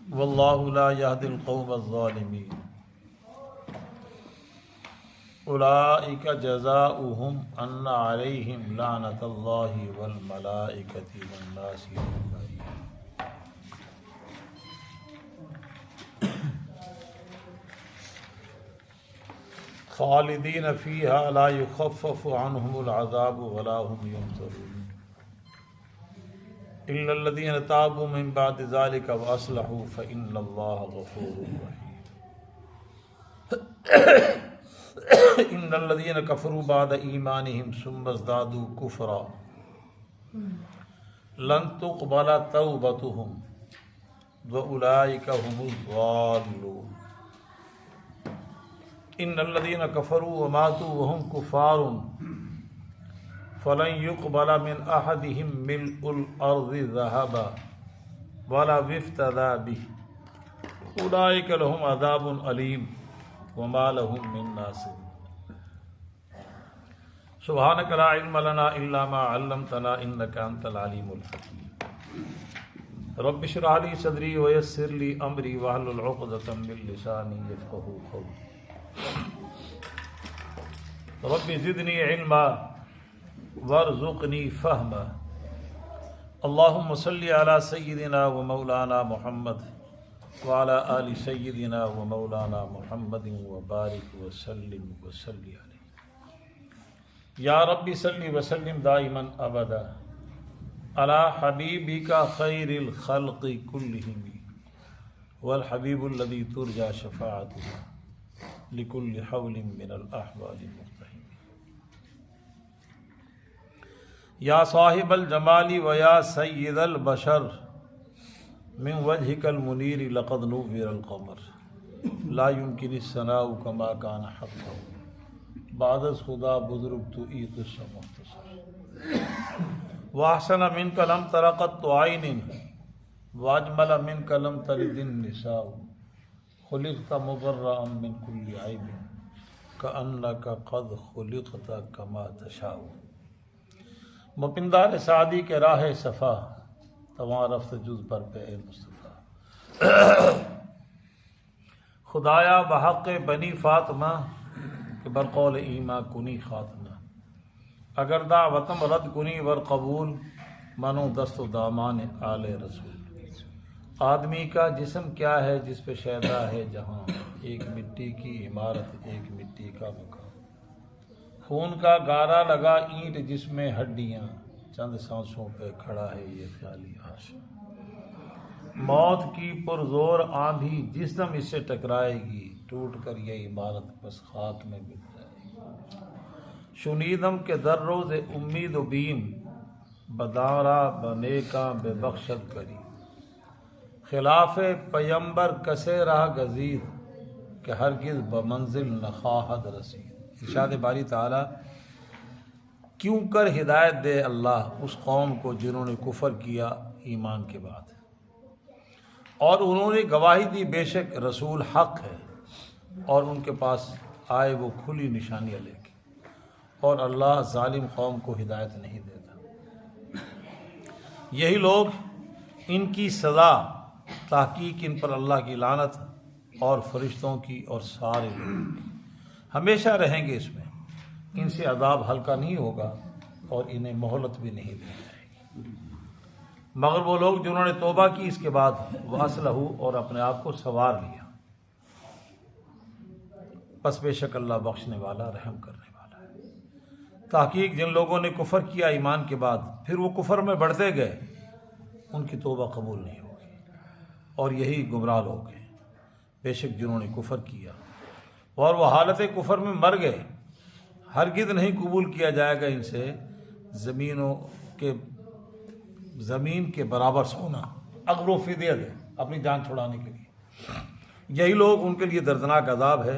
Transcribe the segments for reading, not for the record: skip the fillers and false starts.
واللہ لا یہدی القوم الظالمین اولئک جزاؤہم ان علیہم لعنۃ اللہ والملائکۃ والناس اجمعین۔ خالدین فیہا لا یخفف عنہم العذاب ولا هم ینظرون الا الذین تابوا من بعد ذلك واصلحوا فإن اللہ غفور رحیم۔ ان الذین کفروا بعد ایمانہم ثم ازدادوا کفرا لن تقبل توبتہم واولئک هم الضالون۔ ان الذین کفروا وماتوا وهم کفار فلن يقبل من احدهم ملء الارض ذهبا ولا افتدى به اولئک لهم عذاب علیم وما لهم من ناصر۔ سبحانک لا علم لنا الا ما علمتنا انک انت العلیم الحکیم۔ رب اشرح لي صدری ویسر لي امری واحلل عقدۃ من لسانی یفقهوا قولی۔ رب زدنی علما وارزقنی فہما۔ اللہم صلی علی سیدنا و مولانا محمد وعلی آل سیدنا و مولانا محمد وبارک وسلم وصلی علیہ۔ یا رب صلی وسلم دائما ابدا علی حبیبک خیر الخلق کلہم والحبیب الذی ترجى شفاعته لکل حول من الاحوال المقتحم۔ یا صاحب الجمال و یا سید البشر من وجهک المنیر لقد نور القمر لا يمکن الثناء كما كان حقا بعد از خدا بزرگ تو ای قصہ مختصر۔ واحسن منک لم تر قط عین واجمل منک لم تلد النساء خلقت مبرأ من كل عیب کأنک قد خلقت کما تشاء۔ مپندار سعدی کے راہ صفا تواں رفت جز پر پہ اے مصطفیٰ۔ خدایا بحق بنی فاطمہ کہ برقول ایما کنی خاتمہ، اگر دعوتم رد کنی ور قبول منو دست و دامان آل رسول۔ آدمی کا جسم کیا ہے جس پہ شیدا ہے جہاں، ایک مٹی کی عمارت ایک مٹی کا مکان، خون کا گارا لگا اینٹ جس میں ہڈیاں، چند سانسوں پہ کھڑا ہے یہ خیالی آشا۔ موت کی پرزور آندھی جس دم اس سے ٹکرائے گی، ٹوٹ کر یہ عمارت بس خاک میں مل جائے گی۔ شنیدم کے در روز امید و بیم، بدارا بنے کا بے بخشت کری، خلاف پیمبر کسے راہ گزید کہ ہرگز بمنزل نخواہد رسید۔ ارشاد باری تعالی، کیوں کر ہدایت دے اللہ اس قوم کو جنہوں نے کفر کیا ایمان کے بعد، اور انہوں نے گواہی دی بے شک رسول حق ہے، اور ان کے پاس آئے وہ کھلی نشانیاں لے کے، اور اللہ ظالم قوم کو ہدایت نہیں دیتا۔ یہی لوگ، ان کی سزا تحقیق ان پر اللہ کی لعنت اور فرشتوں کی اور سارے لوگوں کی، ہمیشہ رہیں گے اس میں، ان سے عذاب ہلکا نہیں ہوگا اور انہیں مہلت بھی نہیں دی جائے گی، مگر وہ لوگ جنہوں نے توبہ کی اس کے بعد واصلحوا اور اپنے آپ کو سنوار لیا، پس بے شک اللہ بخشنے والا رحم کرنے والا ہے۔ تحقیق جن لوگوں نے کفر کیا ایمان کے بعد پھر وہ کفر میں بڑھتے گئے، ان کی توبہ قبول نہیں ہوگی، اور یہی گمراہ لوگ ہیں۔ بے شک جنہوں نے کفر کیا اور وہ حالت کفر میں مر گئے، ہرگز نہیں قبول کیا جائے گا ان سے زمین کے برابر سونا، اگر و فدیہ دے اپنی جان چھڑانے کے لیے۔ یہی لوگ، ان کے لیے دردناک عذاب ہے،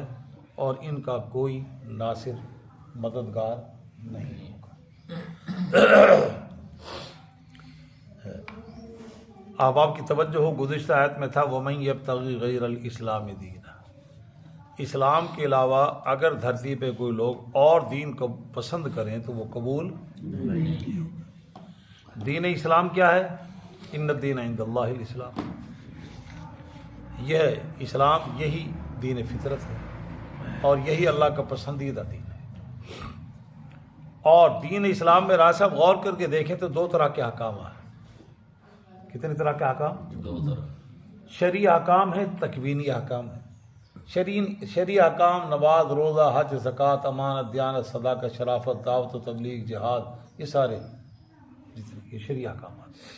اور ان کا کوئی ناصر مددگار نہیں ہوگا۔ احباب کی توجہ ہو، گزشتہ آیت میں تھا وَمَن يَبْتَغِ غَيْرَ الْإِسْلَامِ دِينًا، اسلام کے علاوہ اگر دھرتی پہ کوئی لوگ اور دین کو پسند کریں تو وہ قبول نہیں ہوگا۔ دین اسلام کیا ہے؟ ان الدین عند اللہ الاسلام، یہ اسلام یہی دین فطرت ہے اور یہی اللہ کا پسندیدہ دین ہے۔ اور دین اسلام میں راہ صاحب غور کر کے دیکھیں تو دو طرح کے احکام ہیں۔ کتنے طرح کے احکام؟ دو طرح۔ شرعی احکام ہے، تکوینی احکام ہے۔ شرعی احکام نماز، روزہ، حج، زکوٰۃ، امانت، دیانت، صداقت، شرافت، دعوت و تبلیغ، جہاد، یہ سارے جتنے یہ شرعی احکامات ہیں۔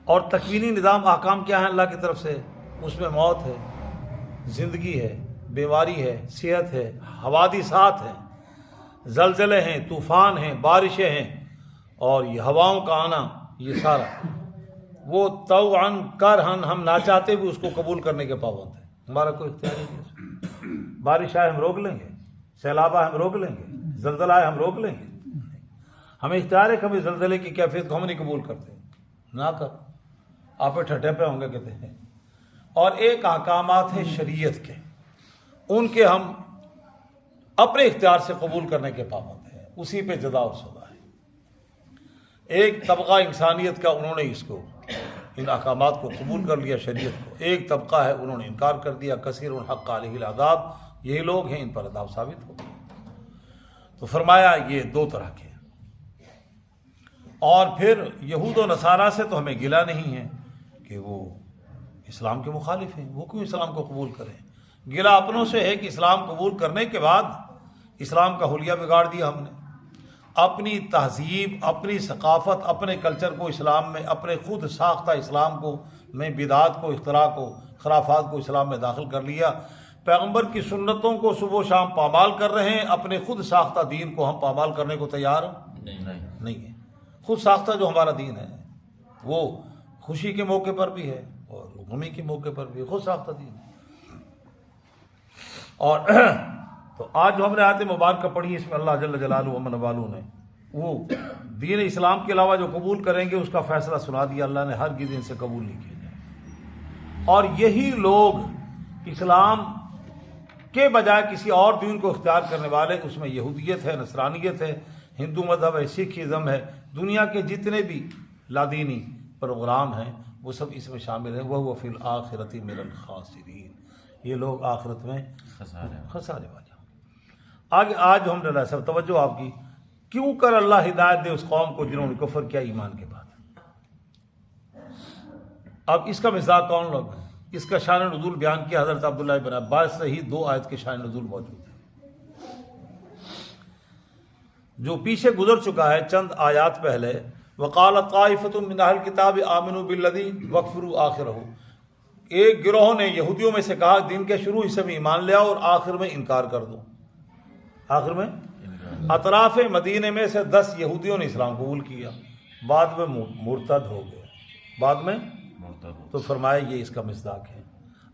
اور تکوینی نظام احکام کیا ہیں اللہ کی طرف سے؟ اس میں موت ہے، زندگی ہے، بیماری ہے، صحت ہے، حوادثات ہیں، زلزلے ہیں، طوفان ہیں، بارشیں ہیں، اور یہ ہواؤں کا آنا، یہ سارا وہ طوعاً کرہاً ہم نہ چاہتے بھی اس کو قبول کرنے کے پابند ہیں۔ ہمارا کوئی اختیار نہیں ہے۔ بارش آئے ہم روک لیں گے، سیلاب آئے ہم روک لیں گے، زلزلہ آئے ہم روک لیں گے؟ ہمیں اختیار ہے کہ ہم زلزلے کی کیفیت کو ہم نہیں قبول کرتے، نہ کر آپ ٹھٹے پہ ہوں گے کہتے ہیں۔ اور ایک احکامات ہیں شریعت کے، ان کے ہم اپنے اختیار سے قبول کرنے کے پابند ہیں، اسی پہ جزا اور سزا ہے۔ ایک طبقہ انسانیت کا انہوں نے اس کو ان احکامات کو قبول کر لیا شریعت کو، ایک طبقہ ہے انہوں نے انکار کر دیا، کثیر حق علیہ العذاب، یہی لوگ ہیں ان پر عذاب ثابت ہو۔ تو فرمایا یہ دو طرح کے۔ اور پھر یہود و نصارہ سے تو ہمیں گلہ نہیں ہے کہ وہ اسلام کے مخالف ہیں، وہ کیوں اسلام کو قبول کریں؟ گلہ اپنوں سے ہے کہ اسلام قبول کرنے کے بعد اسلام کا حلیہ بگاڑ دیا ہم نے، اپنی تہذیب، اپنی ثقافت، اپنے کلچر کو اسلام میں، اپنے خود ساختہ اسلام کو میں بدعات کو، اختراع کو، خرافات کو اسلام میں داخل کر لیا، پیغمبر کی سنتوں کو صبح و شام پامال کر رہے ہیں، اپنے خود ساختہ دین کو ہم پامال کرنے کو تیار نہیں ہے۔ خود ساختہ جو ہمارا دین ہے وہ خوشی کے موقع پر بھی ہے اور غمی کے موقع پر بھی خود ساختہ دین ہے۔ اور تو آج جو ہم نے آیت مبارکہ پڑھی اس میں اللہ جل جلالہ و من والو نے وہ دین اسلام کے علاوہ جو قبول کریں گے اس کا فیصلہ سنا دیا اللہ نے، ہرگز ان سے قبول نہیں کیا جائے۔ اور یہی لوگ اسلام کے بجائے کسی اور دین کو اختیار کرنے والے، اس میں یہودیت ہے، نصرانیت ہے، ہندو مذہب ہے، سکھ ازم ہے، دنیا کے جتنے بھی لادینی پروگرام ہیں وہ سب اس میں شامل ہیں۔ وہ فی الآخرۃ من الخاسرین، یہ لوگ آخرت میں خسارے والے۔ آگے آج ہم نے سب توجہ آپ کی، کیوں کر اللہ ہدایت دے اس قوم کو جنہوں نے کفر کیا ایمان کے بعد۔ اب اس کا مزاج کون لوگ ہیں؟ اس کا شان نزول بیان کیا حضرت عبداللہ بن عباس سے ہی 2 آیت کے شان نزول موجود ہیں، جو پیچھے گزر چکا ہے چند آیات پہلے۔ وقالت طائفۃ من اہل الکتاب آمنوا بالذی واکفروا آخرہ، ایک گروہ نے یہودیوں میں سے کہا دن کے شروع حصے میں ایمان لے آؤ اور آخر میں انکار کر دو۔ آخر میں اطراف مدینے میں سے 10 یہودیوں نے اسلام قبول کیا، بعد میں مرتد ہو گئے، بعد میں تو فرمایا یہ اس کا مصداق ہے۔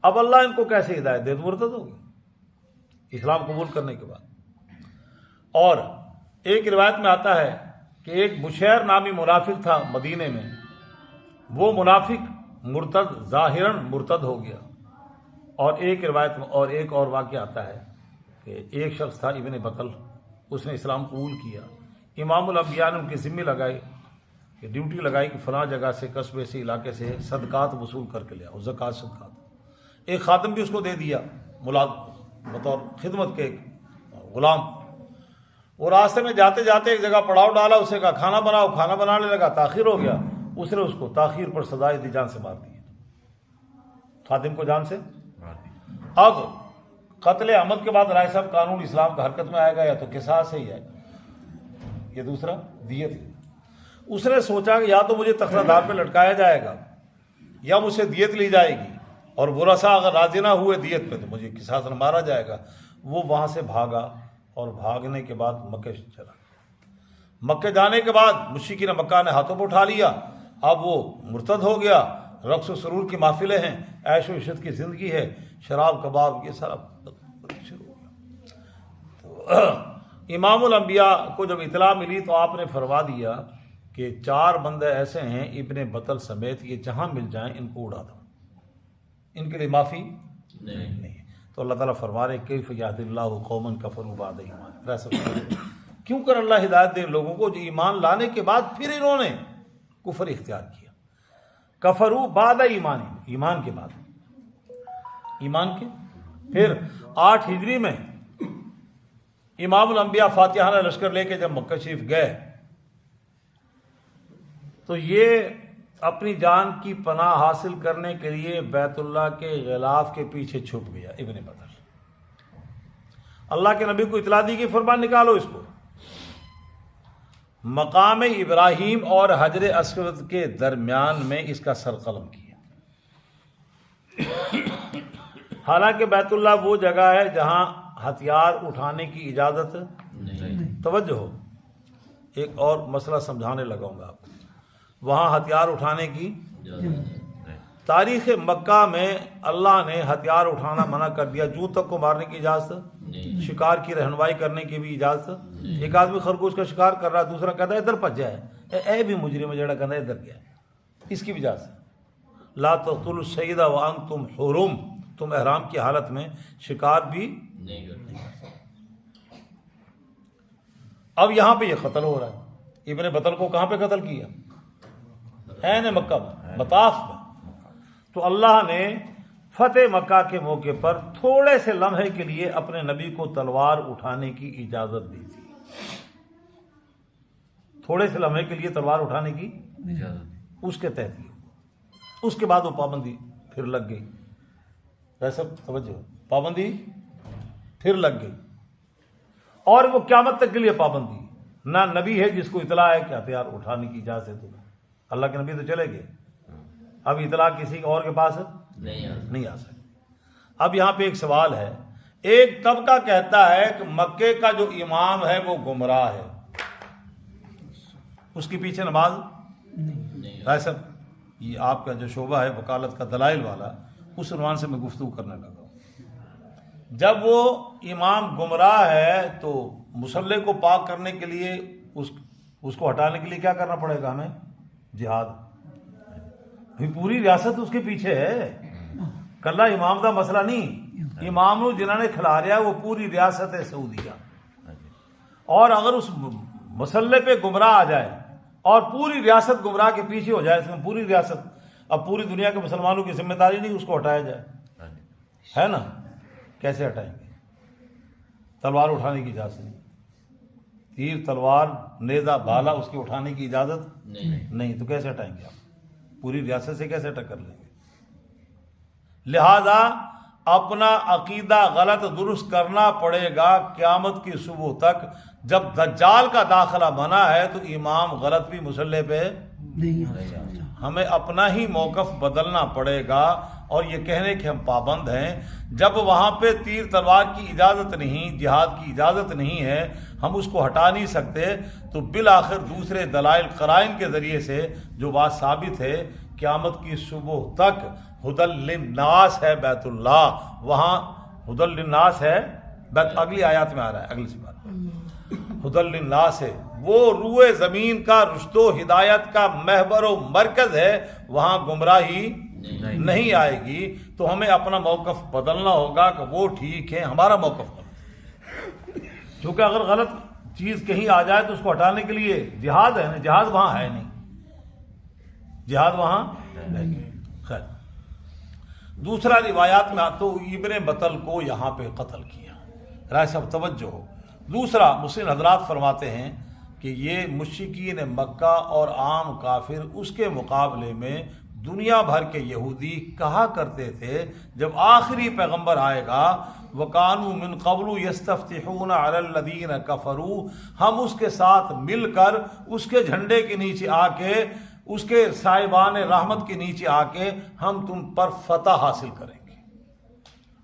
اب اللہ ان کو کیسے ہدایت دے؟ تو مرتد ہو گئے اسلام قبول کرنے کے بعد۔ اور ایک روایت میں آتا ہے کہ ایک بشیر نامی منافق تھا مدینے میں، وہ منافق مرتد ظاہراً مرتد ہو گیا۔ اور ایک روایت میں اور ایک اور واقعہ آتا ہے کہ ایک شخص تھا ابن بطل، اس نے اسلام قبول کیا، امام الانبیاء نے ان کی ذمہ لگائی کہ ڈیوٹی لگائی کہ فلاں جگہ سے، قصبے سے، علاقے سے صدقات وصول کر کے لیا، اور زکوٰۃ صدقات۔ ایک خادم بھی اس کو دے دیا بطور خدمت کے غلام۔ وہ راستے میں جاتے جاتے ایک جگہ پڑاؤ ڈالا، اسے کہا کھانا بناؤ، کھانا بنانے لگا، تاخیر ہو گیا، اس نے اس کو تاخیر پر سزائے دی، جان سے مار دی، خادم کو جان سے۔ اب قتل عمد کے بعد رائے صاحب قانون اسلام کا حرکت میں آئے گا، یا تو قصاص ہے یا یہ دوسرا دیت ہے۔ اس نے سوچا کہ یا تو مجھے تخت دار پہ لٹکایا جائے گا یا مجھ سے دیت لی جائے گی، اور ورثاء اگر راضی نہ ہوئے دیت پہ تو مجھے قصاص میں مارا جائے گا۔ وہ وہاں سے بھاگا اور بھاگنے کے بعد مکے چلا۔ مکے جانے کے بعد مشرکین مکہ نے ہاتھوں پہ اٹھا لیا، اب وہ مرتد ہو گیا، رقص و سرور کی محفلیں ہیں، عیش و عشرت کی زندگی ہے، شراب کباب یہ سارا شروع ہو گیا۔ تو امام الانبیاء کو جب اطلاع ملی تو آپ نے فرما دیا کہ 4 بندے ایسے ہیں ابن بطل سمیت، یہ جہاں مل جائیں ان کو اڑا دو، ان کے لیے معافی نہیں۔ تو اللہ تعالیٰ فرما رہے کیف یہدی اللہ قوما کفروا بعد ایمانہم، کیوں کر اللہ ہدایت دے لوگوں کو جو ایمان لانے کے بعد پھر انہوں نے کفر اختیار کیا. کفروا بعد ایمان کے بعد، ایمان کے. پھر 8 ہجری میں امام الانبیاء فاتحانہ لشکر لے کے جب مکہ شریف گئے تو یہ اپنی جان کی پناہ حاصل کرنے کے لیے بیت اللہ کے غلاف کے پیچھے چھپ گیا ابن بدر. اللہ کے نبی کو اطلاع دی کہ فرمان نکالو اس کو. مقام ابراہیم اور حجر اسود کے درمیان میں اس کا سر قلم کیا. حالانکہ بیت اللہ وہ جگہ ہے جہاں ہتھیار اٹھانے کی اجازت نہیں. توجہ ہو، ایک اور مسئلہ سمجھانے لگاؤں گا آپ کو. وہاں ہتھیار اٹھانے کی تاریخ مکہ میں اللہ نے ہتھیار اٹھانا منع کر دیا. جو تک کو مارنے کی اجازت، شکار کی رہنمائی کرنے کی بھی اجازت. ایک آدمی خرگوش کا شکار کر رہا ہے، دوسرا کہتا ہے ادھر بھج جائے، اے بھی مجرم جڑا کہنا ادھر گیا، اس کی بھی اجازت. لا تقتلوا الصید وانتم حرم، تم احرام کی حالت میں شکار بھی نہیں کرتے. اب یہاں پہ یہ قتل ہو رہا ہے. ابن بطل کو کہاں پہ قتل کیا؟ عین مکہ میں، مطاف میں. تو اللہ نے فتح مکہ کے موقع پر تھوڑے سے لمحے کے لیے اپنے نبی کو تلوار اٹھانے کی اجازت دی تھی. تھوڑے سے لمحے کے لیے تلوار اٹھانے کی اجازت اس کے تحت کی. اس کے بعد وہ پابندی پھر لگ گئی. ایسا توجہ، پابندی پھر لگ گئی اور وہ قیامت تک کے لیے پابندی. نہ نبی ہے جس کو اطلاع ہے کہ ہتھیار اٹھانے کی اجازت ہے تمہیں. اللہ کے نبی تو چلے گئے، اب اطلاع کسی اور کے پاس نہیں آ سکتی. اب یہاں پہ ایک سوال ہے. ایک طبقہ کہتا ہے کہ مکے کا جو امام ہے وہ گمراہ ہے، اس کے پیچھے نماز نہیں. رائے صاحب، یہ آپ کا جو شعبہ ہے وکالت کا دلائل والا، اس عنوان سے میں گفتگو کرنے لگا ہوں. جب وہ امام گمراہ ہے تو مصلی کو پاک کرنے کے لیے اس کو ہٹانے کے لیے کیا کرنا پڑے گا ہمیں؟ جہاد. پوری ریاست اس کے پیچھے ہے، کلا امام دا مسئلہ نہیں. امام نو جنہوں نے کھلا رہا وہ پوری ریاست ہے سعودیہ. اور اگر اس مسئلے پہ گمراہ آ جائے اور پوری ریاست گمراہ کے پیچھے ہو جائے، اس میں پوری ریاست، اب پوری دنیا کے مسلمانوں کی ذمہ داری نہیں اس کو ہٹایا جائے، ہے نا؟ کیسے ہٹائیں گے؟ تلوار اٹھانے کی اجازت نہیں. تیر، تلوار، نیزہ، بھالا اس کی اٹھانے کی اجازت نہیں. تو کیسے ہٹائیں گے آپ؟ پوری ریاست سے کیسے ٹکر لیں گے؟ لہذا اپنا عقیدہ غلط درست کرنا پڑے گا قیامت کی صبح تک. جب دجال کا داخلہ منع ہے تو امام غلط بھی مصلی پہ نہیں. ہمیں اپنا ہی موقف بدلنا پڑے گا اور یہ کہنے کہ ہم پابند ہیں. جب وہاں پہ تیر تلوار کی اجازت نہیں، جہاد کی اجازت نہیں ہے، ہم اس کو ہٹا نہیں سکتے، تو بالآخر دوسرے دلائل قرائن کے ذریعے سے جو بات ثابت ہے، قیامت کی صبح تک ہدی للناس ہے بیت اللہ. وہاں ہدی للناس ہے، اگلی آیات میں آ رہا ہے، اگلی سے ہدی للناس ہے. وہ روئے زمین کا رشد و ہدایت کا محور و مرکز ہے، وہاں گمراہی نہیں آئے گی. تو ہمیں اپنا موقف بدلنا ہوگا کہ وہ ٹھیک ہے، ہمارا موقف غلط. کیونکہ اگر غلط چیز کہیں آ جائے تو اس کو ہٹانے کے لیے جہاد ہے نا. جہاد وہاں ہے نہیں، جہاد وہاں نہیں. خیر، دوسرا روایات میں تو ابن بطل کو یہاں پہ قتل کیا. رائے صاحب توجہ ہو. دوسرا مسلم حضرات فرماتے ہیں کہ یہ مشرکین مکہ اور عام کافر اس کے مقابلے میں دنیا بھر کے یہودی کہا کرتے تھے جب آخری پیغمبر آئے گا، وَكَانُوا مِن قَبْلُ يَسْتَفْتِحُونَ عَلَى الَّذِينَ كَفَرُوا، ہم اس کے ساتھ مل کر اس کے جھنڈے کے نیچے آ کے، اس کے صاحبان رحمت کے نیچے آ کے ہم تم پر فتح حاصل کریں گے.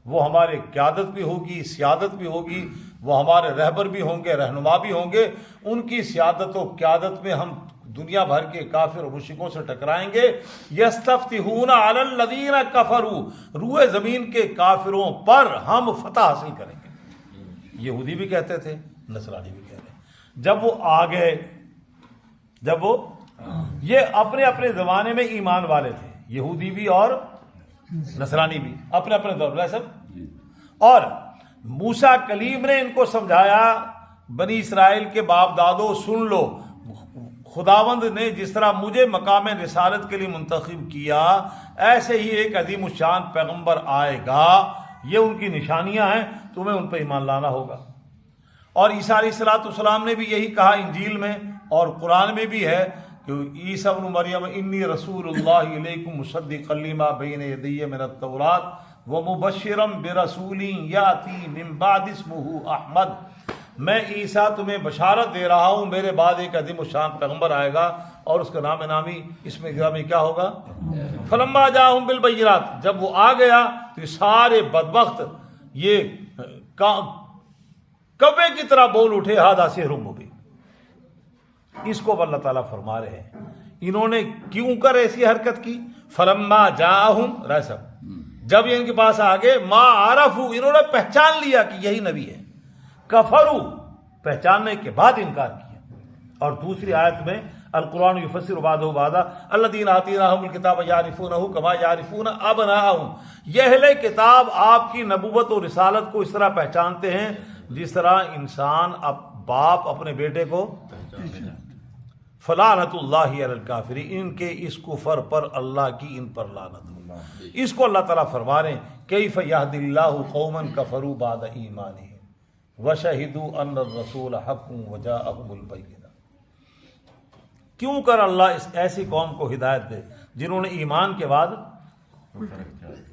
وہ ہمارے قیادت بھی ہوگی، سیادت بھی ہوگی، وہ ہمارے رہبر بھی ہوں گے، رہنما بھی ہوں گے. ان کی سیادت و قیادت میں ہم دنیا بھر کے کافر و مشرکوں سے ٹکرائیں گے. یستفتحون علی الذین کفروا، روئے زمین کے کافروں پر ہم فتح حاصل کریں گے. یہودی بھی کہتے تھے، نصرانی بھی کہہ رہے ہیں. جب وہ آ گئے، جب وہ یہ اپنے اپنے زمانے میں ایمان والے تھے، یہودی بھی اور نصرانی بھی اپنے اپنے دور میں سب. اور موسیٰ کلیم نے ان کو سمجھایا، بنی اسرائیل کے باپ دادو سن لو، خداوند نے جس طرح مجھے مقام رسالت کے لیے منتخب کیا ایسے ہی ایک عظیم الشان پیغمبر آئے گا، یہ ان کی نشانیاں ہیں، تمہیں ان پہ ایمان لانا ہوگا۔ اور عیسیٰ علیہ السلام نے بھی یہی کہا انجیل میں اور قرآن میں بھی ہے کہ عیسیٰ ابن مریم انی رسول اللہ علیکم مصدقا لما بین یدی من التوراۃ ومبشرا برسول یاتی من بعد اسمہ احمد، میں عیسیٰ تمہیں بشارت دے رہا ہوں میرے بعد ایک عظیم الشان پیغمبر آئے گا اور اس کا نام نامی اس میں گرامی کیا ہوگا؟ فلما جاءہم بالبینات، جب وہ آ گیا تو یہ سارے بدبخت یہ کوے کی طرح بول اٹھے ھذا سحر مبین۔ اس کو اللہ تعالیٰ فرما رہے ہیں انہوں نے کیوں کر ایسی حرکت کی؟ فلما جاءہم رسول، جب یہ ان کے پاس آگے ما عرفوا، انہوں نے پہچان لیا کہ یہی نبی ہے، کفروا، پہچاننے کے بعد انکار کیا۔ اور دوسری آیت میں القرآن یفسر بعضہ بعضا الذین آتیناہم الکتاب یعرفونہ کما یعرفون ابناءہم، یہ اہل کتاب آپ کی نبوت اور رسالت کو اس طرح پہچانتے ہیں جس طرح انسان باپ اپنے بیٹے کو۔ فلعنت اللہ علی الکافرین، ان کے اس کفر پر اللہ کی ان پر لعنت ہو۔ اس کو اللہ تعالیٰ فرما رہے ہیں کیف یہدی اللہ قوما کفروا بعد ایمانہم وشہدوا ان الرسول حق وجاءہم البینۃ، کیوں کر اللہ اس ایسی قوم کو ہدایت دے جنہوں نے ایمان کے بعد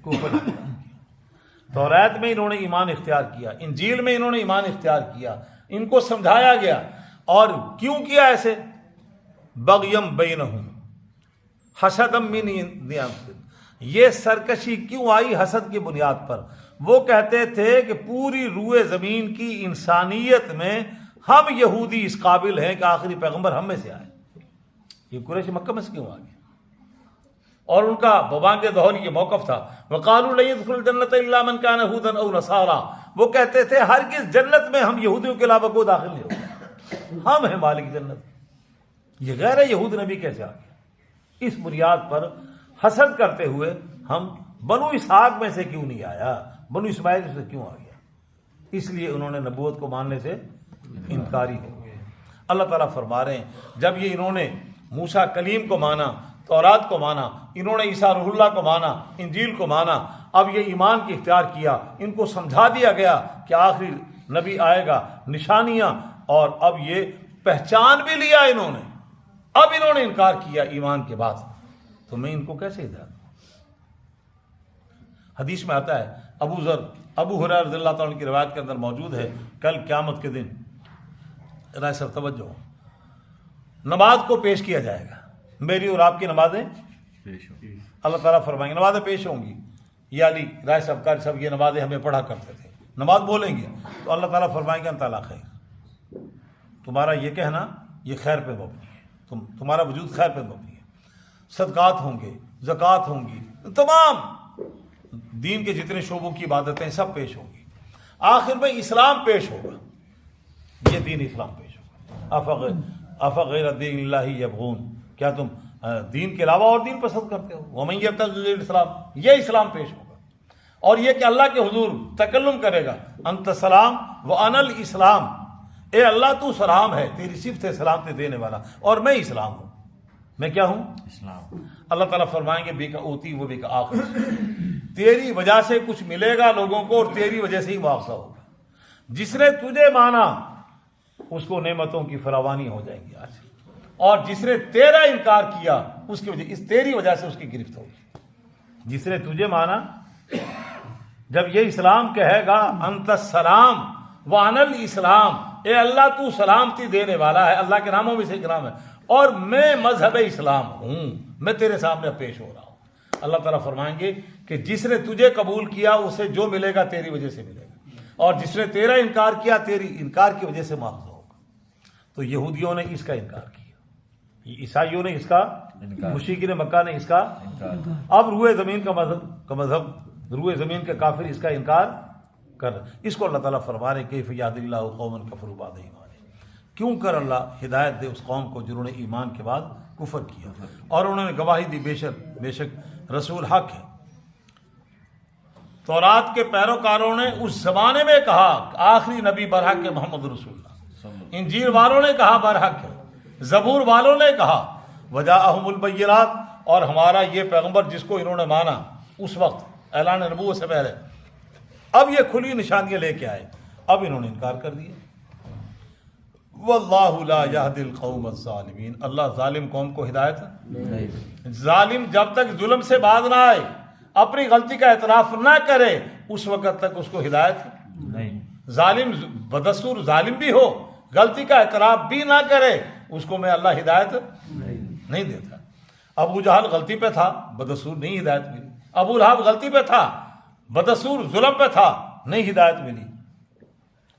کفر کیا۔ توریت میں انہوں نے ایمان اختیار کیا، انجیل میں انہوں نے ایمان اختیار کیا، ان کو سمجھایا گیا۔ اور کیوں کیا ایسے؟ بغیم بینہم حسدا من عند انفسہم، یہ سرکشی کیوں آئی؟ حسد کی بنیاد پر۔ وہ کہتے تھے کہ پوری روئے زمین کی انسانیت میں ہم یہودی اس قابل ہیں کہ آخری پیغمبر ہم میں سے آئے۔ یہ قریش مکہ میں سے کیوں آ گیا؟ اور ان کا ببانگ دہل یہ موقف تھا وقالوا لن يدخل الجنۃ الا من كان هودا او نصارى، وہ کہتے تھے ہرگز جنت میں ہم یہودیوں کے علاوہ کوئی داخل نہیں ہوگا، ہم ہیں مالک جنت، یہ غیر یہود نبی کیسے آ گیا؟ اس بنیاد پر حسد کرتے ہوئے ہم بنو اسحاق میں سے کیوں نہیں آیا، بنو اسماعیل سے کیوں آ گیا؟ اس لیے انہوں نے نبوت کو ماننے سے انکاری ہو گئے۔ اللہ تعالیٰ فرما رہے ہیں جب یہ انہوں نے موسیٰ کلیم کو مانا، تورات کو مانا، انہوں نے عیسیٰ روح اللہ کو مانا، انجیل کو مانا، اب یہ ایمان کی اختیار کیا، ان کو سمجھا دیا گیا کہ آخری نبی آئے گا، نشانیاں، اور اب یہ پہچان بھی لیا انہوں نے، اب انہوں نے انکار کیا ایمان کے بعد، تو میں ان کو کیسے ہدایت دوں؟ حدیث میں آتا ہے ابو ہریرہ رضی اللہ تعالیٰ عنہ کی روایت کے اندر موجود ہے کل قیامت کے دن رائے صاحب توجہ ہو، نماز کو پیش کیا جائے گا، میری اور آپ کی نمازیں پیش ہوں گی، اللہ تعالیٰ فرمائیں گے نمازیں پیش ہوں گی، یہ علی رائے صاحب قاری صاحب یہ نمازیں ہمیں پڑھا کرتے تھے، نماز بولیں گے تو اللہ تعالیٰ فرمائیں گے انت علی خیر، تمہارا یہ کہنا یہ خیر پہ مبنی ہے، تمہارا وجود خیر پہ مبنی ہے، صدقات ہوں گے، زکوٰۃ ہوں گی، تمام دین کے جتنے شعبوں کی عبادتیں سب پیش ہوں گی، آخر میں اسلام پیش ہوگا، یہ دین اسلام پیش ہوگا۔ افغیر دین اللہ یبغون، کیا تم دین کے علاوہ اور دین پسند کرتے ہو؟ ومن یبتغی غیر الاسلام، یہ اسلام پیش ہوگا، اور یہ کہ اللہ کے حضور تکلم کرے گا انت سلام وانا الاسلام، اے اللہ تو سلام ہے، تیری صفت ہے سلامتی دینے والا، اور میں اسلام ہوں، میں کیا ہوں؟ اسلام۔ اللہ تعالیٰ فرمائیں گے بے کا اوتی وہ بے کا آخر، تیری وجہ سے کچھ ملے گا لوگوں کو اور تیری وجہ سے ہی معاوضہ ہوگا، جس نے تجھے مانا اس کو نعمتوں کی فراوانی ہو جائیں گی آج، اور جس نے تیرا انکار کیا اس کی وجہ اس تیری وجہ سے اس کی گرفت ہوگی۔ جس نے تجھے مانا، جب یہ اسلام کہے گا انت السلام وانا الاسلام، اے اللہ تو سلامتی دینے والا ہے، اللہ کے ناموں میں سے ایک نام ہے، اور میں مذہب اسلام ہوں، میں تیرے سامنے پیش ہو رہا ہوں۔ اللہ تعالیٰ فرمائیں گے کہ جس نے تجھے قبول کیا اسے جو ملے گا تیری وجہ سے ملے گا، اور جس نے تیرا انکار کیا تیری انکار کی وجہ سے معاوضہ ہوگا۔ تو یہودیوں نے اس کا انکار کیا، عیسائیوں نے اس کا، مشرکین مکہ نے اس کا، اب روئے زمین کا مذہب، روئے زمین کے کافر اس کا انکار کر رہے۔ اس کو اللہ تعالیٰ فرما رہے کیف یہدی اللہ قوما کفروا بعد ایمانہم، کیوں کر اللہ ہدایت دے اس قوم کو جنہوں نے ایمان کے بعد کفر کیا، اور انہوں نے گواہی دی بے شک رسول حق ہے۔ تورات کے پیروکاروں نے اس زمانے میں کہا آخری نبی برحق ہے محمد رسول اللہ، انجیل والوں نے کہا برحق ہے، زبور والوں نے کہا وجاءہم البینات، اور ہمارا یہ پیغمبر جس کو انہوں نے مانا اس وقت اعلان نبوت سے پہلے، اب یہ کھلی نشانیاں لے کے آئے، اب انہوں نے انکار کر دیا۔ واللہ لا یہدی القوم الظالمین، اللہ ظالم قوم کو ہدایت ظالم جب تک ظلم سے باز نہ آئے، اپنی غلطی کا اعتراف نہ کرے، اس وقت تک اس کو ہدایت نہیں۔ ظالم بدستور ظالم بھی ہو، غلطی کا اعتراف بھی نہ کرے، اس کو میں اللہ ہدایت نہیں دیتا۔ ابو جہل غلطی پہ تھا، بدستور نہیں ہدایت ملی۔ ابو لہب غلطی پہ تھا، بدستور ظلم پہ تھا، نہیں ہدایت ملی۔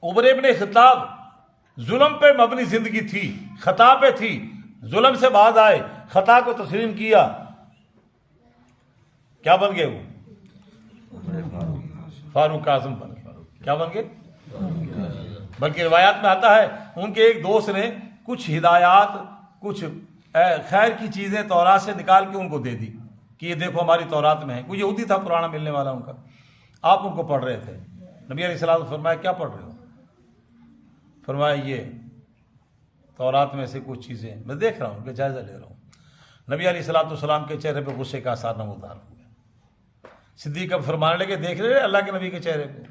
عمر ابن خطاب ظلم پہ مبنی زندگی تھی، خطا پہ تھی، ظلم سے باز آئے، خطا کو تسلیم کیا، کیا بن گئے؟ وہ فاروق اعظم بن گئے۔ کیا بن گئے؟ بلکہ روایات میں آتا ہے ان کے ایک دوست نے کچھ ہدایات، کچھ خیر کی چیزیں تورات سے نکال کے ان کو دے دی کہ یہ دیکھو ہماری تورات میں ہے۔ کوئی یہودی تھا پرانا ملنے والا ان کا، آپ ان کو پڑھ رہے تھے۔ نبی علیہ السلام نے فرمایا کیا پڑھ رہے ہو؟ فرمایا یہ تورات میں سے کچھ چیزیں میں دیکھ رہا ہوں، کہ جائزہ لے رہا ہوں۔ نبی علیہ السلام کے چہرے پہ غصے کا اثر نمودار ہو گیا۔ صدیق اب فرمانے لگے دیکھ رہے اللہ کے نبی کے چہرے پہ۔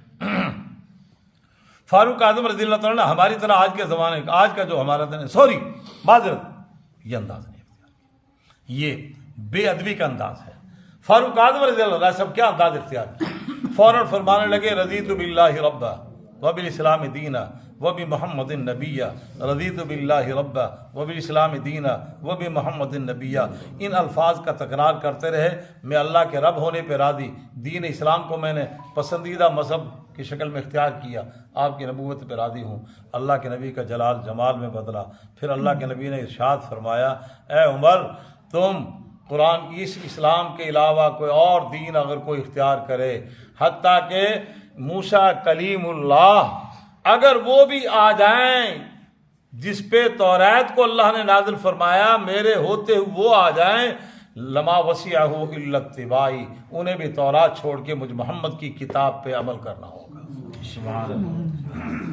فاروق اعظم رضی اللہ تعالیٰ ہماری طرح آج کے زمانے آج کا جو ہمارا دن ہے، سوری معذرت، یہ انداز نہیں اختیار، یہ بے ادبی کا انداز ہے۔ فاروق اعظم رضی اللہ عنہ سب کیا انداز اختیار کیا؟ فوراً فرمانے لگے رضیت باللہ ربا وبالاسلام دینا وبمحمد نبیہ، رضیت باللہ ربا وبالاسلام دینا وبمحمد نبیہ۔ ان الفاظ کا تکرار کرتے رہے، میں اللہ کے رب ہونے پہ راضی، دین اسلام کو میں نے پسندیدہ مذہب کی شکل میں اختیار کیا، آپ کی نبوت پہ راضی ہوں۔ اللہ کے نبی کا جلال جمال میں بدلا۔ پھر اللہ کے نبی نے ارشاد فرمایا اے عمر، تم قرآن کی اس اسلام کے علاوہ کوئی اور دین اگر کوئی اختیار کرے، حتیٰ کہ موسیٰ کلیم اللہ اگر وہ بھی آ جائیں جس پہ توریت کو اللہ نے نازل فرمایا، میرے ہوتے ہوئے وہ آ جائیں، لما وسعہ الا اتباعی، انہیں بھی تورات چھوڑ کے مجھ محمد کی کتاب پہ عمل کرنا ہوگا۔ سبحان اللہ۔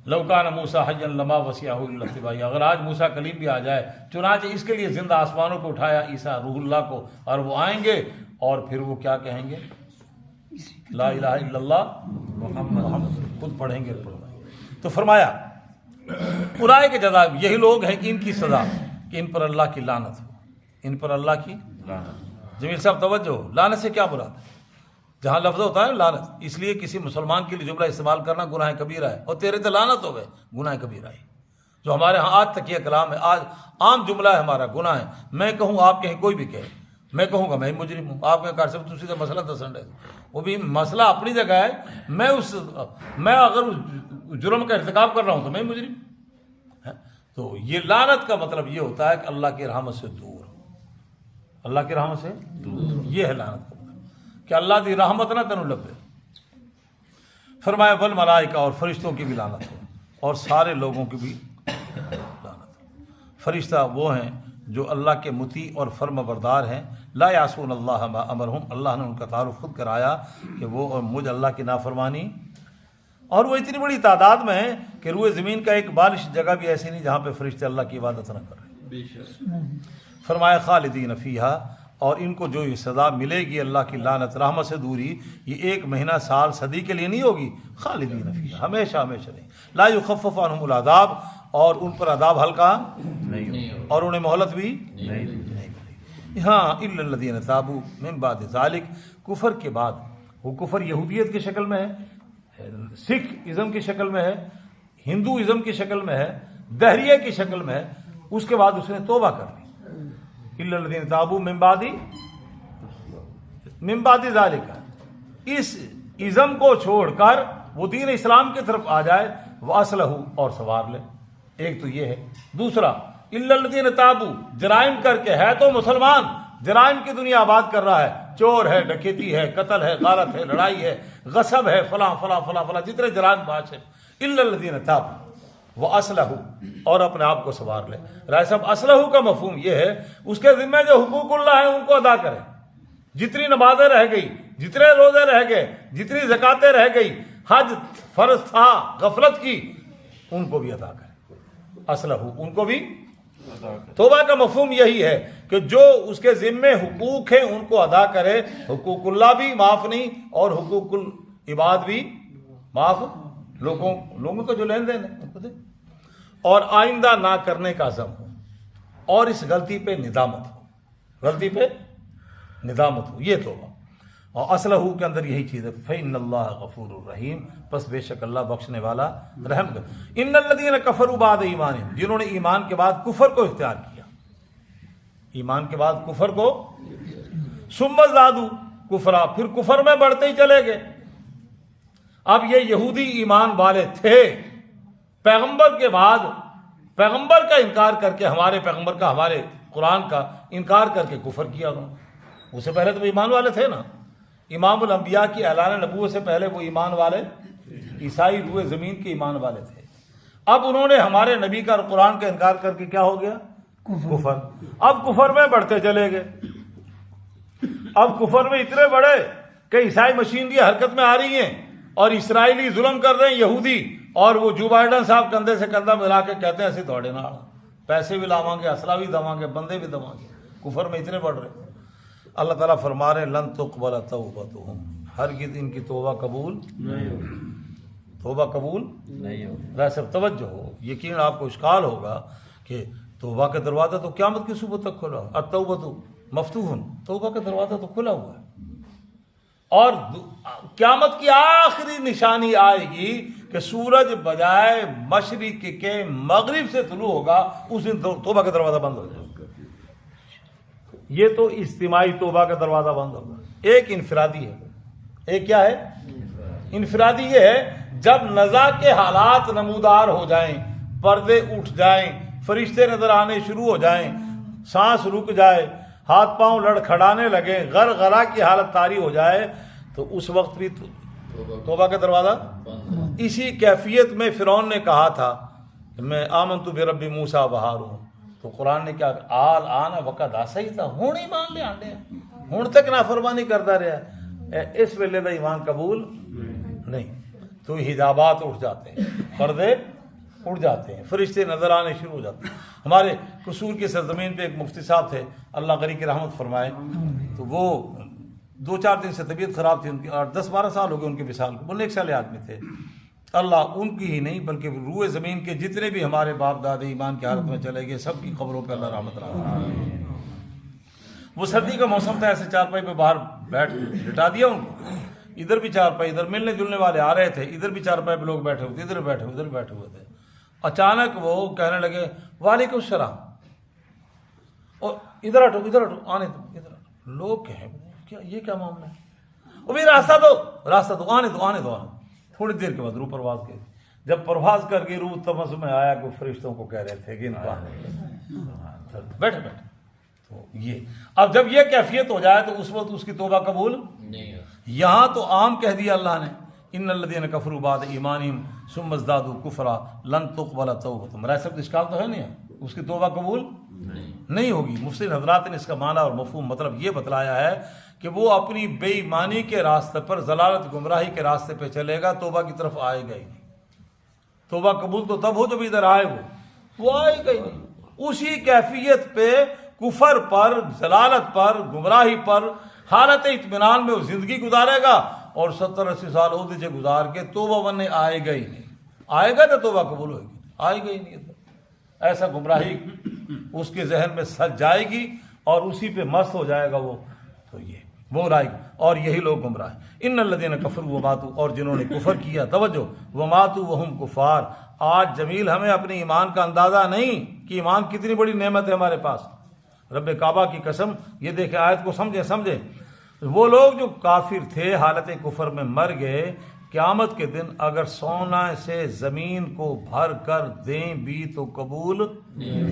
لو کان موسیٰ حیا لما وسعہ الا اتباعی، اگر آج موسیٰ کلیم بھی آ جائے، چنانچہ اس کے لیے زندہ آسمانوں کو اٹھایا عیسیٰ روح اللہ کو، اور وہ آئیں گے اور پھر وہ کیا کہیں گے؟ لا الہ الا اللہ محمد، خود پڑھیں گے۔ تو فرمایا اولئک کے جزا، یہی لوگ ہیں کہ ان کی سزا کہ ان پر اللہ کی لعنت ہو، ان پر اللہ کی لعنت۔ جمیل صاحب توجہ، لعنت سے کیا مراد ہے؟ جہاں لفظ ہوتا ہے لعنت، اس لیے کسی مسلمان کے لیے جملہ استعمال کرنا گناہ کبیرہ ہے، اور تیرے تو لعنت ہو گئے، گناہ کبیرہ ہے۔ جو ہمارے ہاں آج تک یہ کلام ہے، آج عام جملہ ہے ہمارا، گناہ ہے۔ میں کہوں، آپ کہیں، کوئی بھی کہے، میں کہوں گا میں مجرم ہوں، آپ کہیں کر سکتے تو سیدھا مسئلہ دسنڈ ہے، وہ بھی مسئلہ اپنی جگہ ہے۔ میں اگر جرم کا ارتکاب کر رہا ہوں تو میں مجرم ہے۔ تو یہ لعنت کا مطلب یہ ہوتا ہے کہ اللہ کی رحمت سے دور، اللہ کی رحمت سے دور، یہ ہے لعنت کا مطلب، کہ اللہ دی رحمت نہ تینوں لبے۔ فرمایا والملائکہ، اور فرشتوں کی بھی لعنت ہو، اور سارے لوگوں کی بھی لعنت ہو۔ فرشتہ وہ ہیں جو اللہ کے مطیع اور فرما بردار ہیں، لا یعصون اللہ ما امرہم، اللہ نے ان کا تعارف خود کرایا کہ وہ اور مجھ اللہ کی نافرمانی، اور وہ اتنی بڑی تعداد میں ہیں کہ روئے زمین کا ایک بالش جگہ بھی ایسی نہیں جہاں پہ فرشتے اللہ کی عبادت نہ کر رہے۔ فرمایا خالدین فیہا، اور ان کو جو یہ سزا ملے گی اللہ کی لعنت رحمت سے دوری، یہ 1 مہینہ سال صدی کے لیے نہیں ہوگی، خالدین فیہا، ہمیشہ ہمیشہ نہیں، لا یخفف عنہم العذاب، اور ان پر عذاب ہلکا نہیں، اور انہیں مہلت بھی نہیں ملے۔ ہاں الا الذین تابوا من بعد ذلک، کفر کے بعد، وہ کفر یہودیت کی شکل میں ہے، سکھ ازم کی شکل میں ہے، ہندو ازم کی شکل میں ہے، دہریہ کی شکل میں ہے، اس کے بعد اس نے توبہ کر لی۔ الا الذین تابوا من بعد ذلک، اس ازم کو چھوڑ کر وہ دین اسلام کی طرف آ جائے، وہ اصلح، اور سنوار لے۔ ایک تو یہ ہے۔ دوسرا الا الذین تابوا، جرائم کر کے ہے تو مسلمان، جرائم کی دنیا آباد کر رہا ہے، چور ہے، ڈکیتی ہے، قتل ہے، غارت ہے، لڑائی ہے، غصب ہے، فلاں فلاں فلاں فلاں، جتنے جرائم باز ہیں، الا الذین تابوا واصلحوا، اور اپنے آپ کو سنوار لے۔ رائے صاحب، اصلحوا کا مفہوم یہ ہے اس کے ذمہ جو حقوق اللہ ہیں ان کو ادا کرے، جتنی نمازیں رہ گئی، جتنے روزے رہ گئے، جتنی زکاتیں رہ گئی، حج فرض تھا غفلت کی، ان کو بھی ادا کرے، اصلحوا، ان کو بھی توبہ کا مفہوم یہی ہے کہ جو اس کے ذمے حقوق ہیں ان کو ادا کرے. حقوق اللہ بھی معاف نہیں اور حقوق العباد بھی معاف, لوگوں کا جو لین دین ہے ان کو دے, اور آئندہ نہ کرنے کا عزم ہو, اور اس غلطی پہ ندامت ہو, یہ توبہ. اور اصلہ کے اندر یہی چیز ہے, فَإِنَّ اللَّهَ غَفُورٌ رَحِيمٌ, بس بے شک اللہ بخشنے والا رحم کر. ان الذین کفروا بعد ایمانہم, جنہوں نے ایمان کے بعد کفر کو اختیار کیا, ایمان کے بعد کفر کو, ثم ازدادوا کفرا, پھر کفر میں بڑھتے ہی چلے گئے. اب یہ یہودی ایمان والے تھے, پیغمبر کے بعد پیغمبر کا انکار کر کے, ہمارے پیغمبر کا, ہمارے قرآن کا انکار کر کے کفر کیا انہوں نے. اس سے پہلے تو وہ ایمان والے تھے نا, امام الانبیاء کی اعلان نبوت سے پہلے وہ ایمان والے, عیسائی روئے زمین کے ایمان والے تھے. اب انہوں نے ہمارے نبی کا اور قرآن کا انکار کر کے کیا ہو گیا, کفر. اب کفر میں بڑھتے چلے گئے. اب کفر میں اتنے بڑے کہ عیسائی مشینری حرکت میں آ رہی ہیں اور اسرائیلی ظلم کر رہے ہیں یہودی, اور وہ جو بائیڈن صاحب کندھے سے کندھا ملا کے کہتے ہیں ایسے تھوڑے نال پیسے بھی لاواں گے, اسلحہ بھی دواں گے, بندے بھی دواں گے. کفر میں اتنے بڑھ رہے ہیں. اللہ تعالیٰ فرما رہے ہیں لن تقبل توبتہم, ہرگز ان کی توبہ قبول نہیں ہوگی. ویسے توجہ ہو, یقین آپ کو اشکال ہوگا کہ توبہ کا دروازہ تو قیامت کی صبح تک کھلا, التوبۃ مفتوح, توبہ کا دروازہ تو کھلا ہوا ہے. اور قیامت کی آخری نشانی آئے گی کہ سورج بجائے مشرق کے مغرب سے طلوع ہوگا, اس دن توبہ کا دروازہ بند ہو جائے گا. یہ تو اجتماعی توبہ کا دروازہ بند ہوگا. ایک انفرادی ہے. ایک کیا ہے, انفرادی یہ ہے جب نزا کے حالات نمودار ہو جائیں, پردے اٹھ جائیں, فرشتے نظر آنے شروع ہو جائیں, سانس رک جائے, ہاتھ پاؤں لڑکھڑانے لگے, غرغرہ کی حالت طاری ہو جائے, تو اس وقت بھی توبہ کا دروازہ. اسی کیفیت میں فرعون نے کہا تھا کہ میں آمنت برب موسیٰ و ہارون, تو قرآن نے کیا آل آنا وقت آسا ہی تھا, ہوں ہی مان لے آنڈے, ہوں تک نافرمانی کرتا رہا. اس ویلے دا ایمان قبول نہیں. تو حجابات اٹھ جاتے ہیں, پردے اٹھ جاتے ہیں, فرشتے نظر آنے شروع ہو جاتے ہیں. ہمارے قصور کی سرزمین پہ ایک مفتی صاحب تھے, اللہ غنی کی رحمت فرمائے, تو وہ 2-4 دن سے طبیعت خراب تھی ان کی, اور 10-12 سال ہو گئے ان کے وصال کو. وہ نیک سالے آدمی تھے. اللہ ان کی ہی نہیں بلکہ روئے زمین کے جتنے بھی ہمارے باپ دادے ایمان کی حالت میں چلے گئے, سب کی قبروں پہ اللہ رحمت رہا. وہ سردی کا موسم تھا, ایسے چارپائی پہ باہر بیٹھ لٹا دیا ان کو, ادھر بھی چارپائی, ادھر ملنے جلنے والے آ رہے تھے, ادھر بھی چارپائی پہ لوگ بیٹھے ہوئے تھے, ادھر بیٹھے ہوئے تھے. اچانک وہ کہنے لگے وعلیکم السلام, اور ادھر ہٹو آنے دو, ادھر ہٹو. لوگ کہیں کیا یہ کیا معاملہ ہے, وہ بھی راستہ دو, آنے دو. تھوڑی دیر کے بعد روح پرواز کی. جب پرواز کر کے روح تمس میں آیا کہ فرشتوں کو کہہ رہے تھے کہ ان کو آنے بیٹھے. تو یہ اب جب یہ کیفیت ہو جائے تو اس وقت اس کی توبہ قبول نہیں. یہاں تو عام کہہ دیا اللہ نے, ان الذین کفروا بعد ایمانہم ثم ازدادوا کفرا لن تقبل توبتہم. میرا سب اشکال تو ہے نہیں, اس کی توبہ قبول نہیں ہوگی. مفسر حضرات نے اس کا معنی اور مفہوم مطلب یہ بتلایا ہے کہ وہ اپنی بے ایمانی کے راستے پر, ضلالت گمراہی کے راستے پہ چلے گا, توبہ کی طرف آئے گا ہی نہیں. توبہ قبول تو تب ہو جب ادھر آئے, وہ آئے گا ہی نہیں. اسی کیفیت پہ کفر پر, ضلالت پر, گمراہی پر, حالت اطمینان میں وہ زندگی گزارے گا, اور 70-80 سال عہدے گزار کے توبہ بننے آئے گا ہی نہیں. آئے گا تو توبہ قبول ہوئے گی, آئے گا ہی نہیں. ایسا گمراہی اس کے ذہن میں سج جائے گی اور اسی پہ مست ہو جائے گا وہ. تو وہ رائے گا, اور یہی لوگ گمراہ ہیں. ان الذین کفروا وماتوا, اور جنہوں نے کفر کیا, توجہ, وماتوا وہم کفار. آج جمیل ہمیں اپنے ایمان کا اندازہ نہیں کہ ایمان کتنی بڑی نعمت ہے ہمارے پاس. رب کعبہ کی قسم, یہ دیکھیں آیت کو سمجھیں. وہ لوگ جو کافر تھے حالت کفر میں مر گئے, قیامت کے دن اگر سونا سے زمین کو بھر کر دیں بھی تو قبول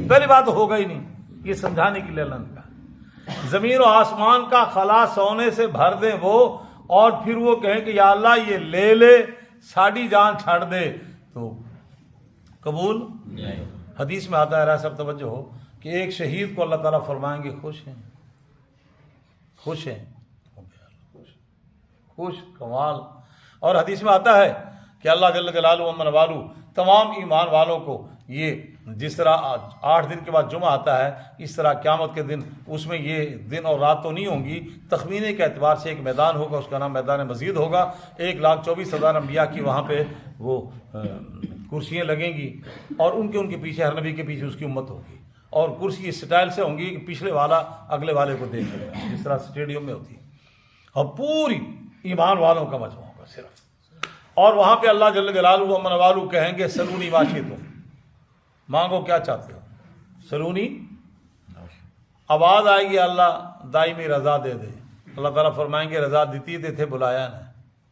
پہلی بات تو ہوگا ہی نہیں. یہ سمجھانے کے لیے اللہ نے کہا زمین و آسمان کا خلا سونے سے بھر دیں وہ, اور پھر وہ کہیں کہ یا اللہ یہ لے ساڑی جان چھڑ دے, تو قبول نہیں. حدیث میں آتا ہے, سب توجہ ہو, کہ ایک شہید کو اللہ تعالیٰ فرمائیں گے خوش ہیں کمال. اور حدیث میں آتا ہے کہ اللہ جل جلالہ و من والو تمام ایمان والوں کو یہ جس طرح 8 دن کے بعد جمعہ آتا ہے، اس طرح قیامت کے دن اس میں یہ دن اور رات تو نہیں ہوں گی، تخمینے کے اعتبار سے ایک میدان ہوگا، اس کا نام میدان مزید ہوگا، 1,24,000 انبیاء کی وہاں پہ وہ کرسیاں لگیں گی، اور ان کے پیچھے، ہر نبی کے پیچھے اس کی امت ہوگی، اور کرسی اس سٹائل سے ہوں گی کہ پچھلے والا اگلے والے کو دیکھ لے گا، جس طرح اسٹیڈیم میں ہوتی ہے، اور پوری ایمان والوں کا مجمع ہوگا صرف، اور وہاں پہ اللہ جل جلالہ و من والو کہیں گے سلونی ما شئتم، مانگو کیا چاہتے ہو، سلونی، آواز آئے گی اللہ دائمی رضا دے دے، اللہ تعالیٰ فرمائیں گے رضا دیتی تے تھے بلایا نا،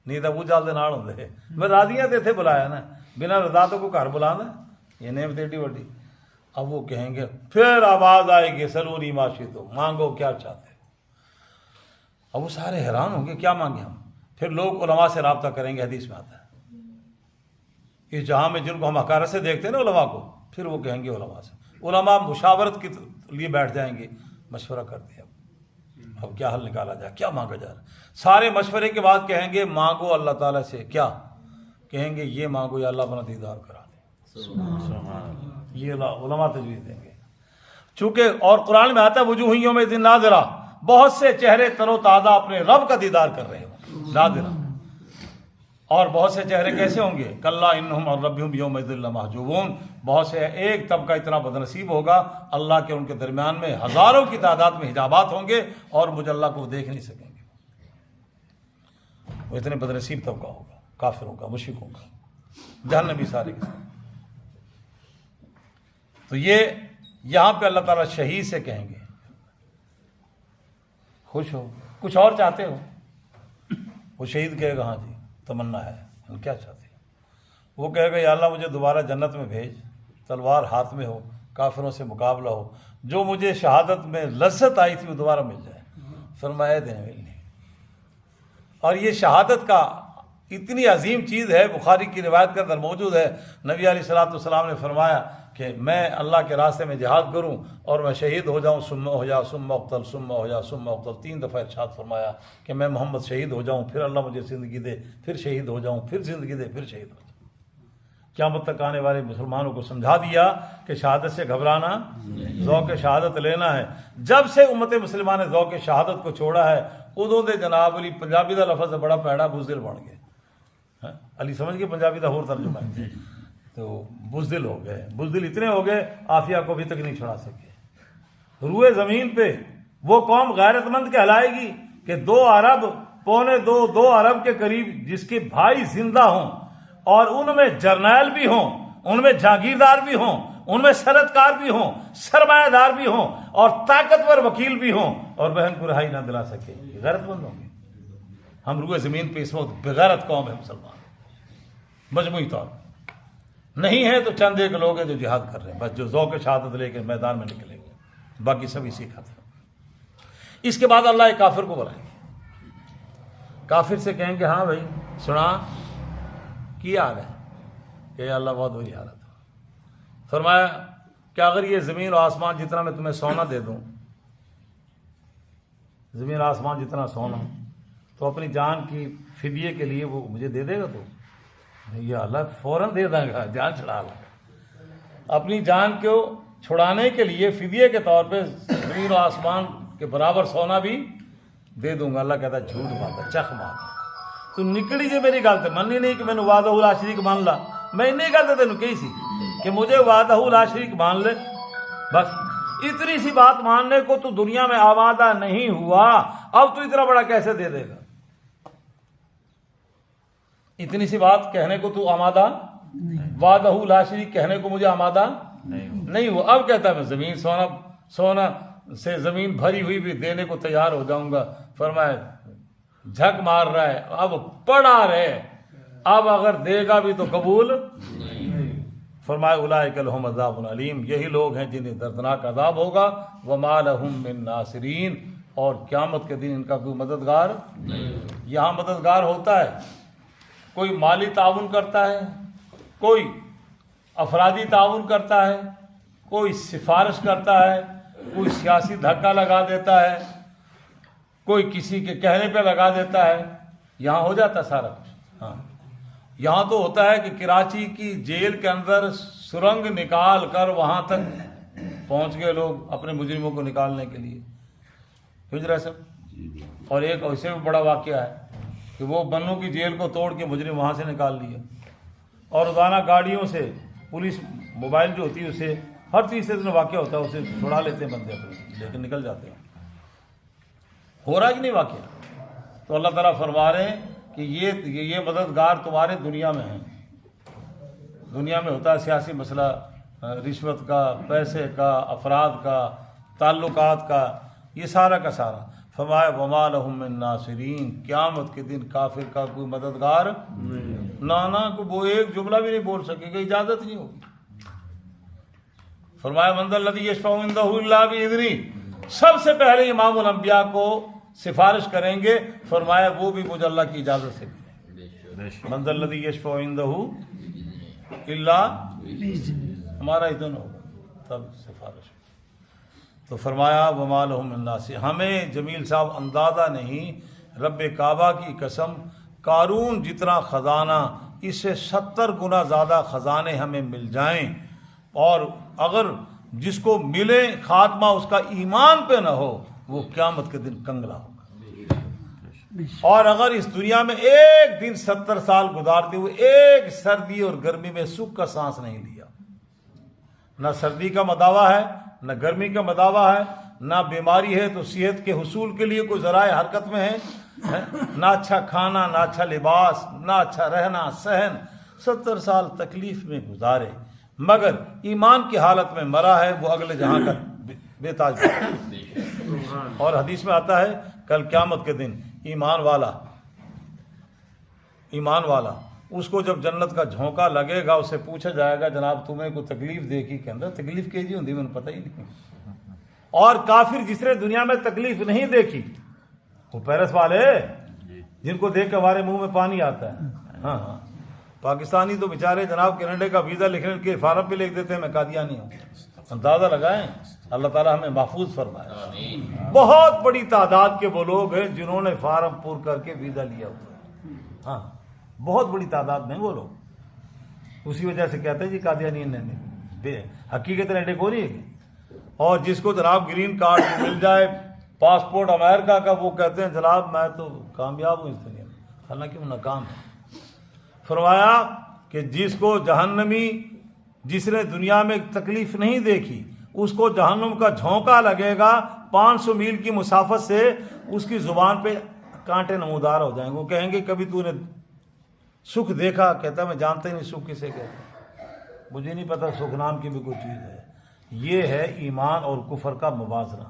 نہیں تو وہ جلد نال ہوندے، میں راضیاں تے تھے بلایا نا، بنا رضا تو کو گھر بلانا، یہ نعمت ایڈی وڈی۔ اب وہ کہیں گے، پھر آواز آئے گی سلونی ما شئتم، مانگو کیا چاہتے ہو۔ اب وہ سارے حیران ہوں گے کیا مانگے ہم، پھر لوگ علماء سے رابطہ کریں گے، حدیث میں آتا ہے، اس جہاں میں جن کو ہم حقارت سے دیکھتے ہیں نا علماء کو، پھر وہ کہیں گے علماء سے، علماء مشاورت کے لیے بیٹھ جائیں گے، مشورہ کرتے ہیں اب کیا حل نکالا جائے، کیا مانگا جائے، سارے مشورے کے بعد کہیں گے مانگو اللہ تعالیٰ سے، کیا کہیں گے، یہ مانگو یا اللہ اپنا دیدار کرا دے، یہ علماء تجویز دیں گے، چونکہ اور قرآن میں آتا ہے وجوہ یومئذ ناظرہ، بہت سے چہرے تر و تازہ اپنے رب کا دیدار کر رہے ہوں، ناظرہ، اور بہت سے چہرے کیسے ہوں گے، کلا انہم عن ربہم یومئذ لمحجوبون، بہت سے ایک طبقہ اتنا بدنصیب ہوگا اللہ کے ان کے درمیان میں ہزاروں کی تعداد میں حجابات ہوں گے اور مجھے اللہ کو دیکھ نہیں سکیں گے، وہ اتنے بدنصیب طبقہ ہوگا، کافروں کا، مشرکوں کا، جہنمی سارے کے سارے۔ تو یہ یہاں پہ اللہ تعالیٰ شہید سے کہیں گے خوش ہو، کچھ اور چاہتے ہو، وہ شہید کہے گا ہاں جی تمنا ہے، ہم کیا چاہتے ہیں، وہ کہے گا یا اللہ مجھے دوبارہ جنت میں بھیج، تلوار ہاتھ میں ہو، کافروں سے مقابلہ ہو، جو مجھے شہادت میں لذت آئی تھی وہ دوبارہ مل جائے، فرمایا دیں مل نہیں۔ اور یہ شہادت کا اتنی عظیم چیز ہے، بخاری کی روایت کے اندر موجود ہے، نبی علیہ الصلوۃ والسلام نے فرمایا کہ میں اللہ کے راستے میں جہاد کروں اور میں شہید ہو جاؤں، ثم ہو جا ثم اقتل ثم ہو جا ثم اقتل، 3 دفعہ ارشاد فرمایا کہ میں محمد شہید ہو جاؤں، پھر اللہ مجھے زندگی دے، پھر شہید ہو جاؤں، پھر زندگی دے، پھر شہید ہو جاؤں۔ قیامت تک آنے والے مسلمانوں کو سمجھا دیا کہ شہادت سے گھبرانا، ذوق شہادت لینا ہے۔ جب سے امت مسلمہ نے ذوق شہادت کو چھوڑا ہے، ادوں دے جناب علی پنجابی دا لفظ بڑا پیڑا بزدل بن گئے، علی سمجھ گئے پنجابی دا ہور ترجمہ ہے، تو بزدل ہو گئے، بزدل اتنے ہو گئے عافیہ کو بھی تک نہیں چھڑا سکے۔ روئے زمین پہ وہ قوم غیرت مند کہلائے گی کہ 2 ارب پونے 2 ارب کے قریب جس کے بھائی زندہ ہوں، اور ان میں جرنیل بھی ہوں، ان میں جاگیردار بھی ہوں، ان میں سرتکار بھی ہوں، سرمایہ دار بھی ہوں، اور طاقتور وکیل بھی ہوں، اور بہن کو رہائی نہ دلا سکے، یہ غیرت مند ہوں گے۔ ہم روئے زمین پہ اس وقت بغیرت قوم ہے مسلمان، مجموعی طور پر نہیں ہے تو چند ایک لوگ ہیں جو جہاد کر رہے ہیں، بس جو ذوق شہادت لے کے میدان میں نکلیں گے، باقی سب اسی کھاتے ہیں۔ اس کے بعد اللہ ایک کافر کو بلائیں گے، کافر سے کہیں گے ہاں بھائی سنا کی حال ہے کہ اللہ بہت بری حالت ہے۔ فرمایا کہ اگر یہ زمین و آسمان جتنا میں تمہیں سونا دے دوں، زمین و آسمان جتنا سونا، تو اپنی جان کی فدیے کے لیے وہ مجھے دے دے گا؟ تو یہ اللہ فوراً دے دیں گا، جان چھڑا لے، اپنی جان کو چھڑانے کے لیے فدیے کے طور پہ زمین و آسمان کے برابر سونا بھی دے دوں گا۔ اللہ کہتا ہے جھوٹ بات ہے، چخ مار تو نکلی جی میری گل تو مننی نہیں کہ میں وعدہ لا شریک مان لا، میں نہیں گل تو تینوں کہی سی کہ مجھے وعدہ لا شریک مان لے، بس اتنی سی بات ماننے کو تو دنیا میں آمادہ نہیں ہوا، اب تو اتنا بڑا کیسے دے دے گا؟ اتنی سی بات کہنے کو تو آمادہ، وعدہ لا شریک کہنے کو مجھے آمادہ نہیں ہوا، اب کہتا ہے میں زمین سونا سے زمین بھری ہوئی بھی دینے کو تیار ہو جاؤں گا۔ فرمایا جھک مار رہا ہے، اب پڑا رہے، اب اگر دے گا بھی تو قبول۔ فرمایا اولئک لہم عذاب علیم، یہی لوگ ہیں جنہیں دردناک عذاب ہوگا، وما لہم من ناصرین، اور قیامت کے دن ان کا کوئی مددگار۔ یہاں مددگار ہوتا ہے، کوئی مالی تعاون کرتا ہے، کوئی افرادی تعاون کرتا ہے، کوئی سفارش کرتا ہے، کوئی سیاسی دھکا لگا دیتا ہے، کوئی کسی کے کہنے پہ لگا دیتا ہے، یہاں ہو جاتا سارا کچھ۔ ہاں یہاں تو ہوتا ہے کہ کراچی کی جیل کے اندر سرنگ نکال کر وہاں تک پہنچ گئے لوگ اپنے مجرموں کو نکالنے کے لیے. سمجھ رہے سب. اور ایک ایسے بھی بڑا واقعہ ہے کہ وہ بنو کی جیل کو توڑ کے مجرم وہاں سے نکال لیے. اور روزانہ گاڑیوں سے پولیس موبائل جو ہوتی ہے اسے ہر چیز سے اتنا واقعہ ہوتا ہے اسے چھڑا لیتے ہیں بندے اپنے لیکن نکل جاتے ہیں. ہو رہا کہ نہیں واقعہ؟ تو اللہ تعالیٰ فرما رہے ہیں کہ یہ مددگار تمہارے دنیا میں ہیں. دنیا میں ہوتا ہے سیاسی مسئلہ، رشوت کا، پیسے کا، افراد کا، تعلقات کا، یہ سارا کا سارا. فرمایا وما لہم من ناصرین، قیامت کے دن کافر کا کوئی مددگار نہ وہ ایک جملہ بھی نہیں بول سکے گا، اجازت نہیں ہوگی. فرمایا من ذا الذی یشفع عندہ الا بإذنہ، سب سے پہلے امام الانبیاء کو سفارش کریں گے. فرمایا وہ بھی مجھے اللہ کی اجازت سے کریں. من ذا الذی یشفع عندہ الا، ہمارا اذن ہوگا تب سفارش. تو فرمایا وما لہم من ناصر. ہمیں جمیل صاحب اندازہ نہیں، رب کعبہ کی قسم، قارون جتنا خزانہ، اس سے 70 گنا زیادہ خزانے ہمیں مل جائیں، اور اگر جس کو ملے خاتمہ اس کا ایمان پہ نہ ہو وہ قیامت کے دن کنگلا ہوگا. اور اگر اس دنیا میں ایک دن 70 سال گزارتے ہوئے ایک سردی اور گرمی میں سکھ کا سانس نہیں لیا، نہ سردی کا مداوع ہے نہ گرمی کا مداوع ہے، نہ بیماری ہے تو صحت کے حصول کے لیے کوئی ذرائع حرکت میں ہے، نہ اچھا کھانا، نہ اچھا لباس، نہ اچھا رہنا سہن، 70 سال تکلیف میں گزارے مگر ایمان کی حالت میں مرا ہے، وہ اگلے جہاں کا بے تاج. اور حدیث میں آتا ہے کل قیامت کے دن ایمان والا اس کو جب جنت کا جھونکا لگے گا اسے پوچھا جائے گا جناب تمہیں کوئی تکلیف دیکھی کہ اندر تکلیف کی جی ہوتی میں پتہ ہی نہیں. اور کافر جس نے دنیا میں تکلیف نہیں دیکھی وہ پیرس والے جن کو دیکھ کے ہمارے منہ میں پانی آتا ہے. ہاں پاکستانی تو بیچارے جناب کینیڈا کا ویزا لکھنے کے فارم پہ لکھ دیتے ہیں میں قادیانی ہوں. اندازہ لگائیں، اللہ تعالیٰ ہمیں محفوظ فرمائے. بہت بڑی تعداد کے وہ لوگ ہیں جنہوں نے فارم پور کر کے ویزا لیا ہوا ہے. ہاں بہت بڑی تعداد میں وہ لوگ. اسی وجہ سے کہتے ہیں جی قادیانی نے حقیقت رہنے کو نہیں ہے. اور جس کو جناب گرین کارڈ مل جائے پاسپورٹ امریکہ کا وہ کہتے ہیں جناب میں تو کامیاب ہوں اس دنیا میں، حالانکہ وہ ناکام ہے. فرمایا کہ جس کو جہنمی، جس نے دنیا میں تکلیف نہیں دیکھی اس کو جہنم کا جھونکا لگے گا 500 میل کی مسافت سے اس کی زبان پہ کانٹے نمودار ہو جائیں گے. وہ کہیں گے کبھی تو نے سکھ دیکھا؟ کہتا ہے میں جانتا ہی نہیں سکھ کسے کہتے ہیں، مجھے نہیں پتا سکھ نام کی بھی کوئی چیز ہے. یہ ہے ایمان اور کفر کا موازنہ.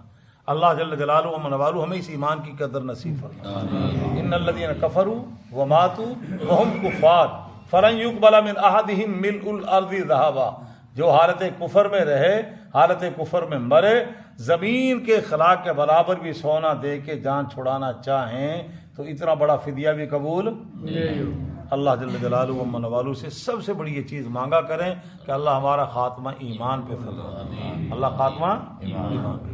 اللہ جل جلالہ و منوالہ ہمیں اس ایمان کی قدر نصیب فرمائے. ان الذین کفروا وماتوا وهم کفار فلن يقبل من احدهم ملء الارض ذهبا. جو حالت کفر میں رہے، حالت کفر میں مرے، زمین کے خلا کے برابر بھی سونا دے کے جان چھڑانا چاہیں تو اتنا بڑا فدیہ بھی قبول نہیں. اللہ جل جلالہ و منوالہ سے سب سے بڑی یہ چیز مانگا کریں کہ اللہ ہمارا خاتمہ ایمان پہ فرمائے. اللہ خاتمہ ایمان پہ.